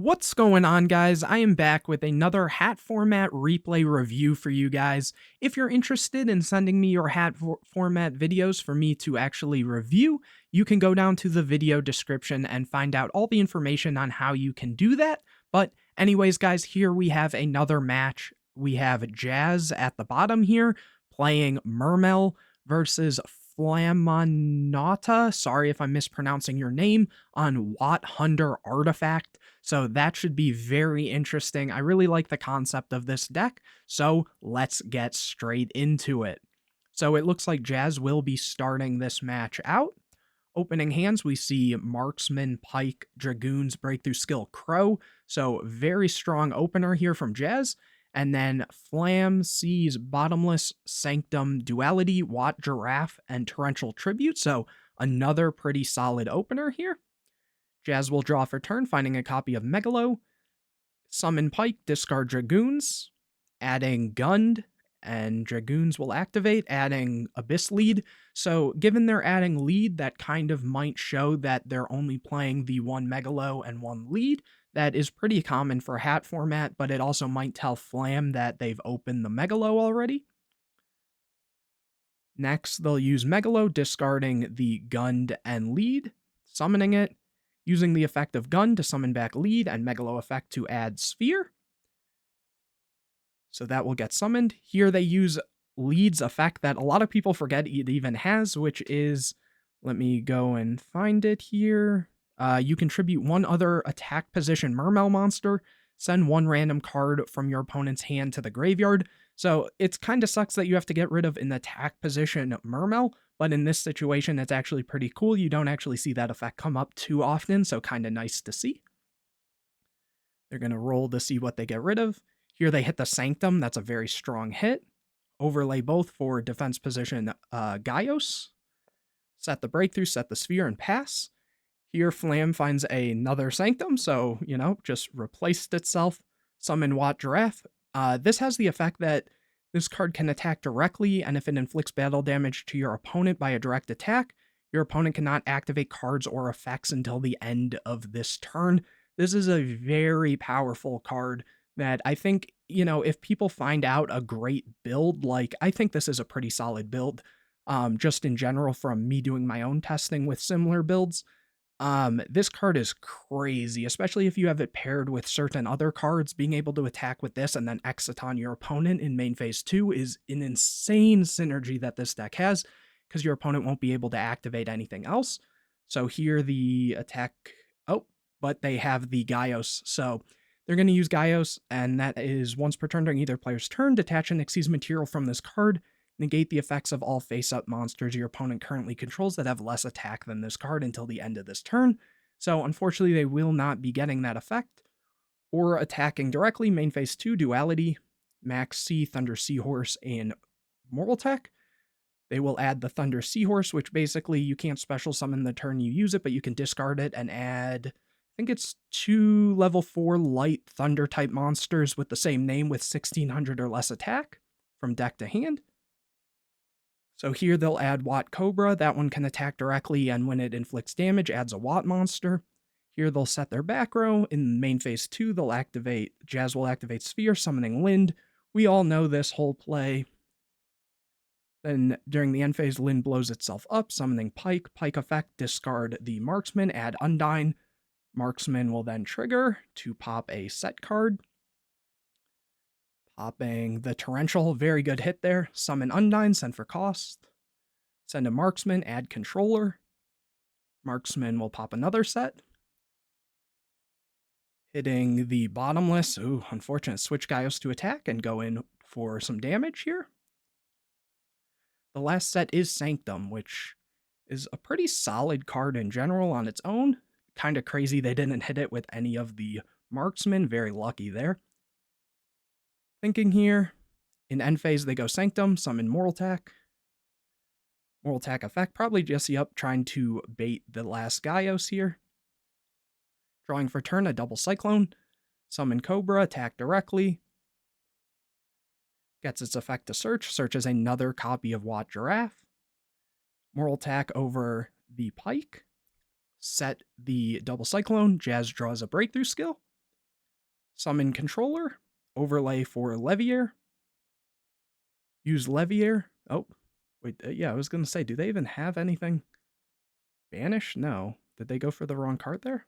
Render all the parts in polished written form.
What's going on, guys? I am back with another hat format replay review for you guys. If you're interested in sending me your hat format videos for me to actually review, you can go down to the video description and find out all the information on how you can do that. But anyways, guys, here we have another match. We have Jazz at the bottom here playing Mermail versus Flamonaula. Sorry if I'm mispronouncing your name, on Hunder artifact. So that should be very interesting. I really like the concept of this deck, so let's get straight into it. So it looks like Jazz will be starting this match out. Opening hands, we see Marksman, Pike, Dragoons, Breakthrough Skill, Crow. So very strong opener here from Jazz. And then Flam sees Bottomless, Sanctum, Duality, Watt, Giraffe, and Torrential Tribute. So another pretty solid opener here. Jazz will draw for turn, finding a copy of Megalo. Summon Pike, discard Dragoons, adding Gund, and Dragoons will activate, adding Abyss Lead. So given they're adding lead, that kind of might show that they're only playing the one Megalo and one lead. That is pretty common for hat format, but it also might tell Flam that they've opened the Megalo already. Next, they'll use Megalo, discarding the Gund and lead, summoning it, using the effect of Gun to summon back lead and Megalo effect to add Sphere. So that will get summoned. Here they use lead's effect that a lot of people forget it even has, which is, let me go and find it here. You contribute one other attack position Mermail monster, send one random card from your opponent's hand to the graveyard. So it kind of sucks that you have to get rid of an attack position Mermail, but in this situation, it's actually pretty cool. You don't actually see that effect come up too often, so kind of nice to see. They're going to roll to see what they get rid of. Here they hit the Sanctum. That's a very strong hit. Overlay both for defense position Gaios. Set the Breakthrough, set the Sphere, and pass. Here Flam finds another Sanctum, so, just replaced itself. Summon Watt Giraffe. This has the effect that this card can attack directly, and if it inflicts battle damage to your opponent by a direct attack, your opponent cannot activate cards or effects until the end of this turn. This is a very powerful card that I think, if people find out a great build, I think this is a pretty solid build, just in general from me doing my own testing with similar builds. This card is crazy, especially if you have it paired with certain other cards. Being able to attack with this and then exit on your opponent in main phase 2 is an insane synergy that this deck has, because your opponent won't be able to activate anything else. So here the attack, but they have the Gaios, so they're going to use Gaios, and that is once per turn during either player's turn, detach and exceed material from this card, negate the effects of all face-up monsters your opponent currently controls that have less attack than this card until the end of this turn. So unfortunately, they will not be getting that effect. Or attacking directly, main phase 2, Duality, Max C, Thunder Seahorse, and Moral Tech. They will add the Thunder Seahorse, which basically you can't special summon the turn you use it, but you can discard it and add, I think it's 2 level 4 light Thunder type monsters with the same name with 1600 or less attack from deck to hand. So here they'll add Watt Cobra. That one can attack directly, and when it inflicts damage, adds a Watt monster. Here they'll set their back row. In main phase 2, Jazz will activate Sphere, summoning Lind. We all know this whole play. Then during the end phase, Lind blows itself up, summoning Pike. Pike effect, discard the Marksman, add Undyne. Marksman will then trigger to pop a set card. Popping the Torrential, very good hit there. Summon Undyne, send for cost. Send a Marksman, add Controller. Marksman will pop another set. Hitting the Bottomless, unfortunate, switch Gaios to attack and go in for some damage here. The last set is Sanctum, which is a pretty solid card in general on its own. Kind of crazy they didn't hit it with any of the Marksmen, very lucky there. Thinking here, in end phase they go Sanctum, summon Moral Tech. Moral Tech effect, probably Jesse up trying to bait the last Gaios here. Drawing for turn, a double Cyclone. Summon Cobra, attack directly. Gets its effect to search, searches another copy of Watt Giraffe. Moral Attack over the Pike. Set the double Cyclone, Jazz draws a Breakthrough skill. Summon Controller, overlay for Levier. Use Levier. Oh, wait, yeah, I was going to say, do they even have anything? Banish? No. Did they go for the wrong card there?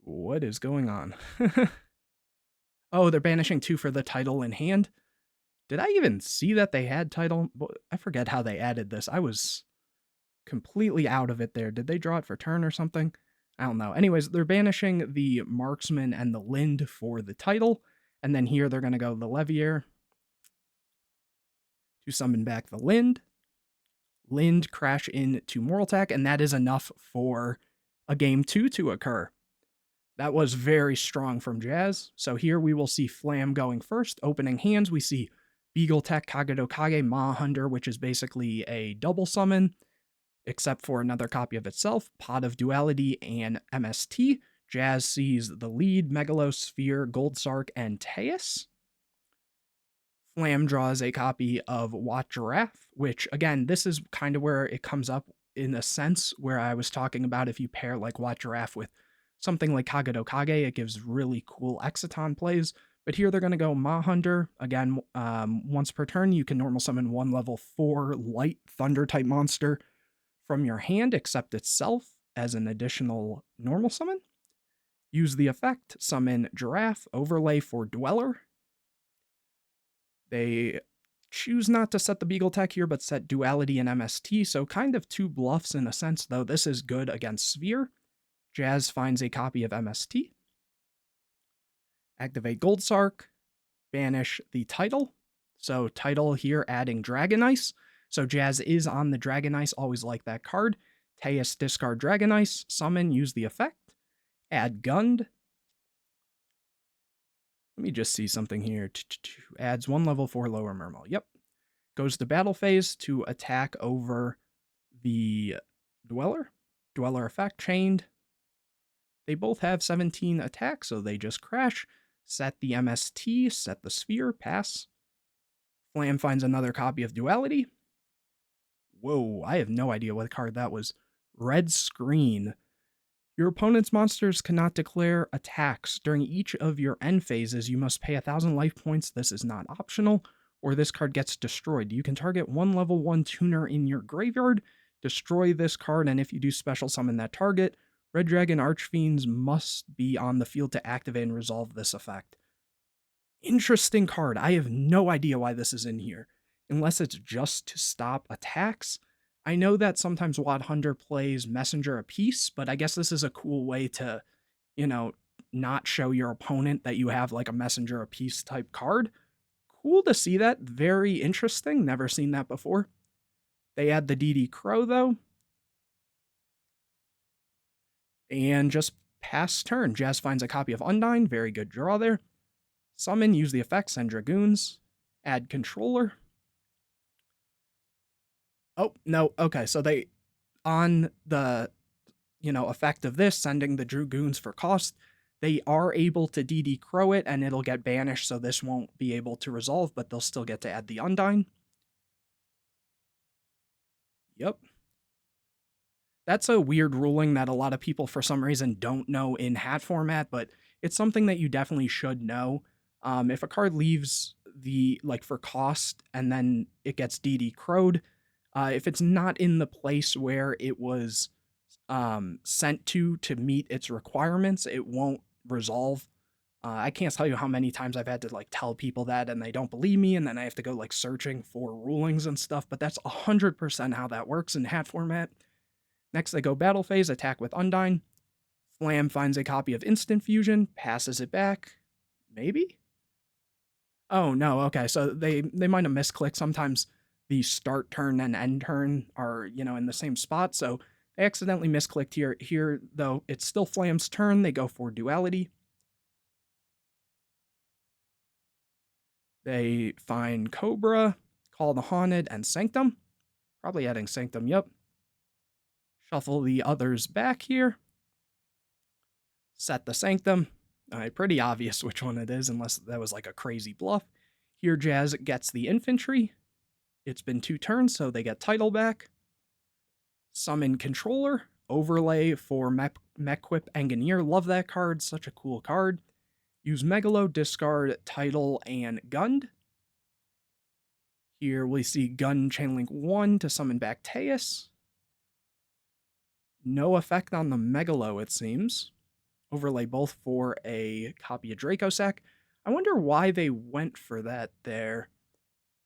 What is going on? Oh, they're banishing 2 for the title in hand. Did I even see that they had title? I forget how they added this. I was completely out of it there. Did they draw it for turn or something? I don't know. Anyways, they're banishing the Marksman and the Lind for the title. And then here they're going to go the Levier to summon back the Lind. Lind crash into Moral Attack, and that is enough for a game 2 to occur. That was very strong from Jazz. So here we will see Flam going first. Opening hands, we see Beagle Tech, Kagado Kage, Ma Hunder, which is basically a double summon, except for another copy of itself, Pot of Duality, and MST. Jazz sees the lead, Megalosphere, Gold Sark, and Teus. Flam draws a copy of Wat Giraffe, which, again, this is kind of where it comes up in a sense where I was talking about if you pair like Wat Giraffe with something like Kagado Kage, it gives really cool Exciton plays. But here they're going to go Ma Hunder. Again, once per turn, you can normal summon 1 level 4 light thunder type monster from your hand, except itself as an additional normal summon. Use the effect, summon Giraffe, overlay for Dweller. They choose not to set the Beagle Tech here, but set Duality and MST, so kind of 2 bluffs in a sense, though this is good against Sphere. Jazz finds a copy of MST. Activate Gold Sark. Banish the title. So title here adding Dragon Ice. So Jazz is on the Dragon Ice, always like that card. Teus discard Dragon Ice. Summon, use the effect. Add Gund. Let me just see something here. Adds 1 level 4 lower Mermail. Yep. Goes to battle phase to attack over the Dweller. Dweller effect chained. They both have 17 attacks, so they just crash. Set the MST, set the Sphere, pass. Flam finds another copy of Duality. Whoa, I have no idea what card that was. Red Screen. Your opponent's monsters cannot declare attacks. During each of your end phases, you must pay 1,000 life points. This is not optional, or this card gets destroyed. You can target 1 level 1 tuner in your graveyard, destroy this card, and if you do special summon that target, Red Dragon Archfiends must be on the field to activate and resolve this effect. Interesting card. I have no idea why this is in here, unless it's just to stop attacks. I know that sometimes Hunder plays Messenger of Peace, but I guess this is a cool way to, not show your opponent that you have like a Messenger of Peace type card. Cool to see that. Very interesting. Never seen that before. They add the DD Crow, though. And just pass turn. Jazz finds a copy of Undyne. Very good draw there. Summon, use the effect, send Dragoons. Add Controller. Oh, no. Okay, so they, on the, effect of this, sending the Dragoons for cost, they are able to DD Crow it, and it'll get banished, so this won't be able to resolve, but they'll still get to add the Undyne. Yep. That's a weird ruling that a lot of people, for some reason, don't know in H.A.T format, but it's something that you definitely should know. If a card leaves for cost, and then it gets DD Crowed, if it's not in the place where it was sent to meet its requirements, it won't resolve. I can't tell you how many times I've had to tell people that and they don't believe me, and then I have to go searching for rulings and stuff, but that's 100% how that works in H.A.T format. Next they go battle phase, attack with Undyne. Flam finds a copy of Instant Fusion, passes it back. Maybe? Oh no, okay, so they might have misclicked. Sometimes the start turn and end turn are, in the same spot, so they accidentally misclicked here. Here, though, it's still Flam's turn. They go for Duality. They find Cobra, Call the Haunted, and Sanctum. Probably adding Sanctum, yep. Shuffle the others back here. Set the Sanctum. Pretty obvious which one it is, unless that was a crazy bluff. Here, Jazz gets the Infantry. It's been 2 turns, so they get title back. Summon Controller. Overlay for Mequip Engineer. Love that card. Such a cool card. Use Megalo, discard Title, and Gund. Here we see Gun Chainlink 1 to summon back Teus. No effect on the Megalo, it seems. Overlay both for a copy of Dracossack. I wonder why they went for that there.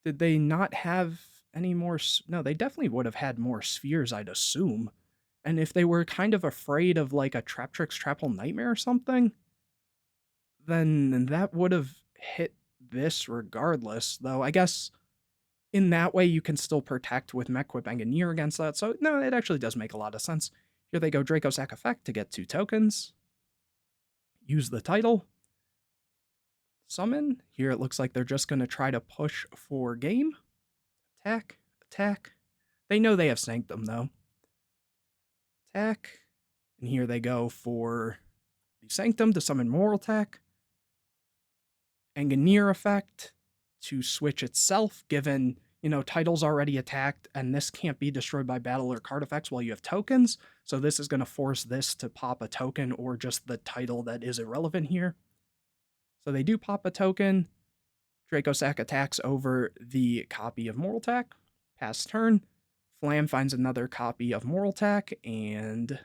Did they not have any more? No, they definitely would have had more spheres, I'd assume. And if they were kind of afraid of like a Traptrix Trapple Nightmare or something, then that would have hit this regardless. Though I guess in that way you can still protect with Mequip Engineer against that. So no, it actually does make a lot of sense. Here they go Dracossack effect to get 2 tokens. Use the title. Summon. Here it looks like they're just going to try to push for game. Attack. Attack. They know they have Sanctum, though. Attack. And here they go for the Sanctum to summon Moral Attack. Engineer effect to switch itself, given, title's already attacked, and this can't be destroyed by battle or card effects while you have tokens. So this is going to force this to pop a token or just the title that is irrelevant here. So they do pop a token. Dracossack attacks over the copy of Moral Attack. Pass turn. Flam finds another copy of Moral Attack, and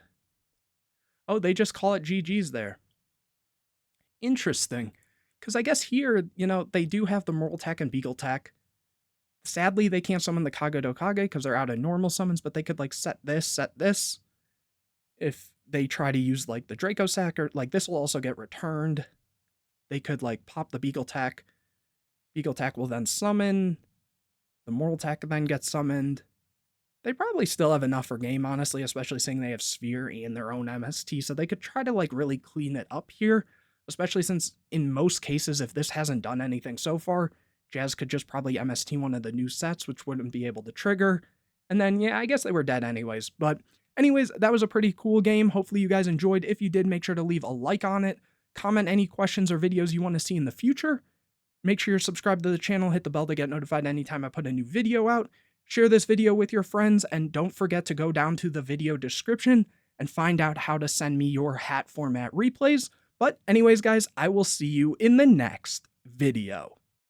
oh, they just call it GG's there. Interesting. Because I guess here, they do have the Moral Attack and Beagle Attack. Sadly, they can't summon the Kagodokage because they're out of normal summons, but they could, set this. If they try to use, the Dracossack, or, this will also get returned. They could, pop the Beagle Attack. Beagle Attack will then summon. The Moral Attack then gets summoned. They probably still have enough for game, honestly, especially seeing they have Sphere and their own MST, so they could try to, really clean it up here, especially since, in most cases, if this hasn't done anything so far, Jazz could just probably MST one of the new sets, which wouldn't be able to trigger, and then, yeah, I guess they were dead anyways. But anyways, that was a pretty cool game. Hopefully you guys enjoyed. If you did, make sure to leave a like on it. Comment any questions or videos you want to see in the future. Make sure you're subscribed to the channel, hit the bell to get notified anytime I put a new video out. Share this video with your friends, and don't forget to go down to the video description and find out how to send me your hat format replays. But anyways, guys, I will see you in the next video.